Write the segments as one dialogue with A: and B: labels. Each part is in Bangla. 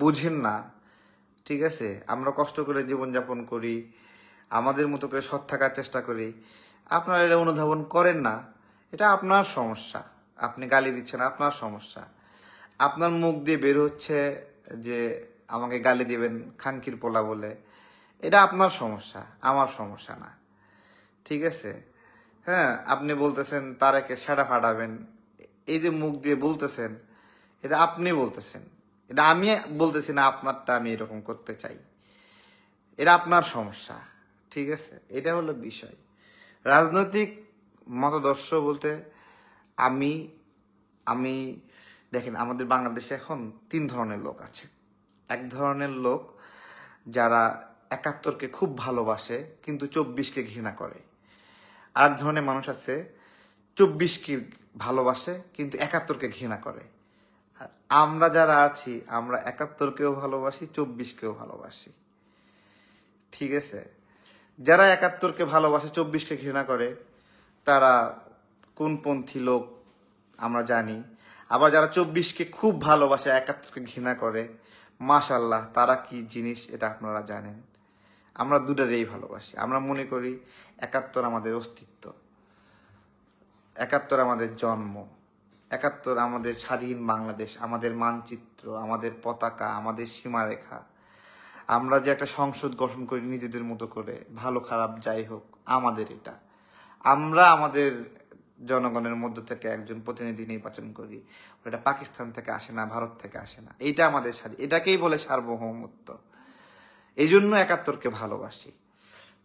A: বুঝেন না, ঠিক আছে? আমরা কষ্ট করে জীবনযাপন করি, আমাদের মতো করে সৎ থাকার চেষ্টা করি, আপনারা এটা অনুধাবন করেন না, এটা আপনার সমস্যা। আপনি গালি দিচ্ছেন, আপনার সমস্যা। আপনার মুখ দিয়ে বের হচ্ছে যে আমাকে গালি দিবেন খানকির পোলা বলে, এটা আপনার সমস্যা, আমার সমস্যা না, ঠিক আছে? হ্যাঁ, আপনি বলতেছেন তারেকে সেটা ফাটাবেন, এই যে মুখ দিয়ে বলতেছেন, এটা আপনি বলতেছেন, এটা আমি বলতেছি না আপনারটা আমি এরকম করতে চাই, এটা আপনার সমস্যা, ঠিক আছে? এটা হলো বিষয়। রাজনৈতিক মতাদর্শ বলতে আমি আমি দেখেন, আমাদের বাংলাদেশে এখন 3 ধরনের লোক আছে। এক ধরনের লোক যারা 71-কে খুব ভালোবাসে কিন্তু 24-কে ঘৃণা করে। আর ধরনের মানুষ আছে 24-কে ভালোবাসে কিন্তু 71-কে ঘৃণা করে। আর আমরা যারা আছি, আমরা 71-কেও ভালোবাসি, 24-কেও ভালোবাসি, ঠিক আছে? যারা 71-কে ভালোবাসে, 24-কে ঘৃণা করে, তারা কোনপন্থী লোক আমরা জানি। আবার যারা 24-কে খুব ভালোবাসে, 71-কে ঘৃণা করে, মাশাআল্লাহ, তারা কি জিনিস এটা আপনারা জানেন। আমরা দুটারেই ভালোবাসি। আমরা মনে করি 71 আমাদের অস্তিত্ব, 71 আমাদের জন্ম, 71 আমাদের স্বাধীন বাংলাদেশ, আমাদের মানচিত্র, আমাদের পতাকা, আমাদের সীমারেখা। আমরা যে একটা সংসদ গঠন করি নিজেদের মতো করে, ভালো খারাপ যাই হোক, আমাদের এটা। আমরা আমাদের জনগণের মধ্য থেকে একজন প্রতিনিধি নির্বাচন করি, ওটা পাকিস্তান থেকে আসে না, ভারত থেকে আসে না। এইটা আমাদের স্বাধীন, এটাকেই বলে সার্বভৌমত্ব। এই জন্য 71-কে ভালোবাসি।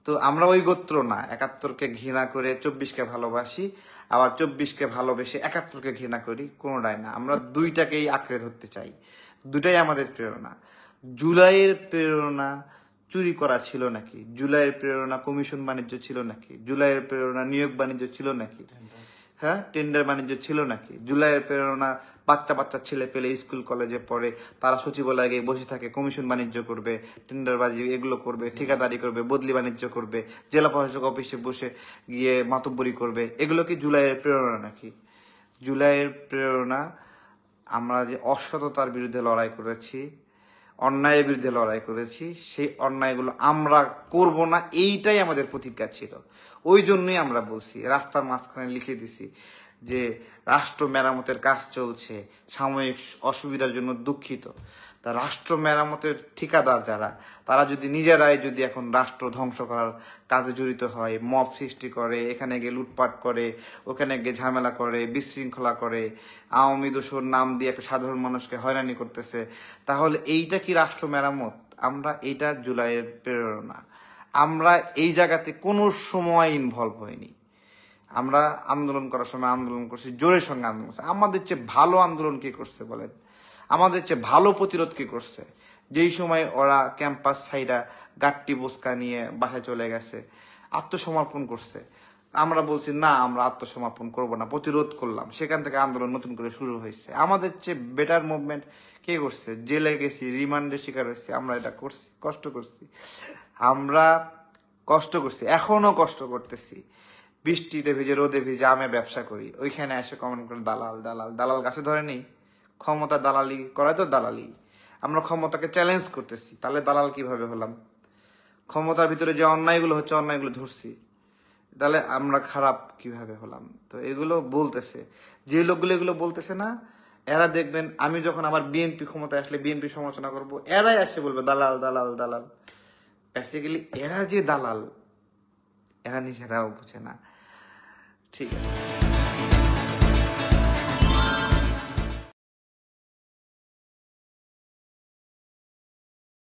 A: তো আমরা ওই গোত্র না, 71-কে ঘৃণা করে 24-কে ভালোবাসি, আবার 24-কে ভালোবেসে 71-কে ঘৃণা করি, কোনোটাই না। আমরা দুইটাকেই আঁকড়ে ধরতে চাই, দুটাই আমাদের প্রেরণা। জুলাইয়ের প্রেরণা চুরি করা ছিল নাকি? জুলাইয়ের প্রেরণা কমিশন বাণিজ্য ছিল নাকি? জুলাইয়ের প্রেরণা নিয়োগ বাণিজ্য ছিল নাকি? হ্যাঁ, টেন্ডার বাণিজ্য ছিল নাকি? জুলাইয়ের প্রেরণা বাচ্চা বাচ্চা ছেলে পেলে স্কুল কলেজে পড়ে, তারা সচিবালয়ে গিয়ে বসে থাকে, কমিশন বাণিজ্য করবে, টেন্ডারবাজি এগুলো করবে, ঠিকাদারি করবে, বদলি বাণিজ্য করবে, জেলা প্রশাসক অফিসে বসে গিয়ে মাতব্বরি করবে। এগুলো কি জুলাইয়ের প্রেরণা নাকি? জুলাইয়ের প্রেরণা আমরা যে অসততার বিরুদ্ধে লড়াই করেছি, অন্যায়ের বিরুদ্ধে লড়াই করেছি, সেই অন্যায়গুলো আমরা করব না, এইটাই আমাদের প্রতিজ্ঞা ছিল। ওই জন্যই আমরা বলছি, রাস্তার মাঝখানে লিখে দিছি যে রাষ্ট্র মেরামতের কাজ চলছে, সাময়িক অসুবিধার জন্য দুঃখিত। তা রাষ্ট্র মেরামতের ঠিকাদার যারা, তারা যদি নিজেরাই যদি এখন রাষ্ট্র ধ্বংস করার কাজে জড়িত হয়, মব সৃষ্টি করে, এখানে গিয়ে লুটপাট করে, ওখানে গিয়ে ঝামেলা করে, বিশৃঙ্খলা করে, আওয়ামী দোষর নাম দিয়ে একটা সাধারণ মানুষকে হয়রানি করতেছে, তাহলে এইটা কি রাষ্ট্র মেরামত? আমরা এইটা জুলাইয়ের প্রেরণা। আমরা এই জায়গাতে কোনো সময় ইনভলভ হইনি। আমরা আন্দোলন করার সময় আন্দোলন করছি, জোরের সঙ্গে আন্দোলন করছি। আমাদের চেয়ে ভালো আন্দোলন কে করছে বলেন? আমাদের চেয়ে ভালো প্রতিরোধ কে করছে? যেই সময় ওরা ক্যাম্পাস সাইডা গাট্টি বোসকা নিয়ে বাসায় চলে গেছে, আত্মসমর্পণ করছে, আমরা বলছি না, আমরা আত্মসমর্পণ করব না, প্রতিরোধ করলাম, সেখান থেকে আন্দোলন নতুন করে শুরু হয়েছে। আমাদের চেয়ে বেটার মুভমেন্ট কে করছে? জেলে গেছি, রিমান্ডের শিকার হয়েছি, আমরা এটা করছি, কষ্ট করছি, আমরা কষ্ট করছি, এখনো কষ্ট করতেছি। বৃষ্টিতে ভিজে, রোদে ভিজে, আমে ব্যবসা করি, ওইখানে এসে কমেন্ট করে দালাল দালাল দালাল। গাছে ধরে নেই, ক্ষমতা দালালি করাই তো দালালি। আমরা ক্ষমতাকে চ্যালেঞ্জ করতেছি, তাহলে দালাল কিভাবে হলাম? ক্ষমতার ভিতরে যে অন্যায়গুলো হচ্ছে, অন্যায়গুলো ধরছি, তাহলে আমরা খারাপ কিভাবে হলাম? তো এগুলো বলতেছে যে লোকগুলো, এগুলো বলতেছে না, এরা দেখবেন আমি যখন আবার বিএনপি ক্ষমতায় আসলে বিএনপি সমালোচনা করবো, এরাই আসে বলবে দালাল দালাল দালাল। বেসিক্যালি এরা যে দালাল, এরা নিজেরাও বুঝে না, ঠিক আছে।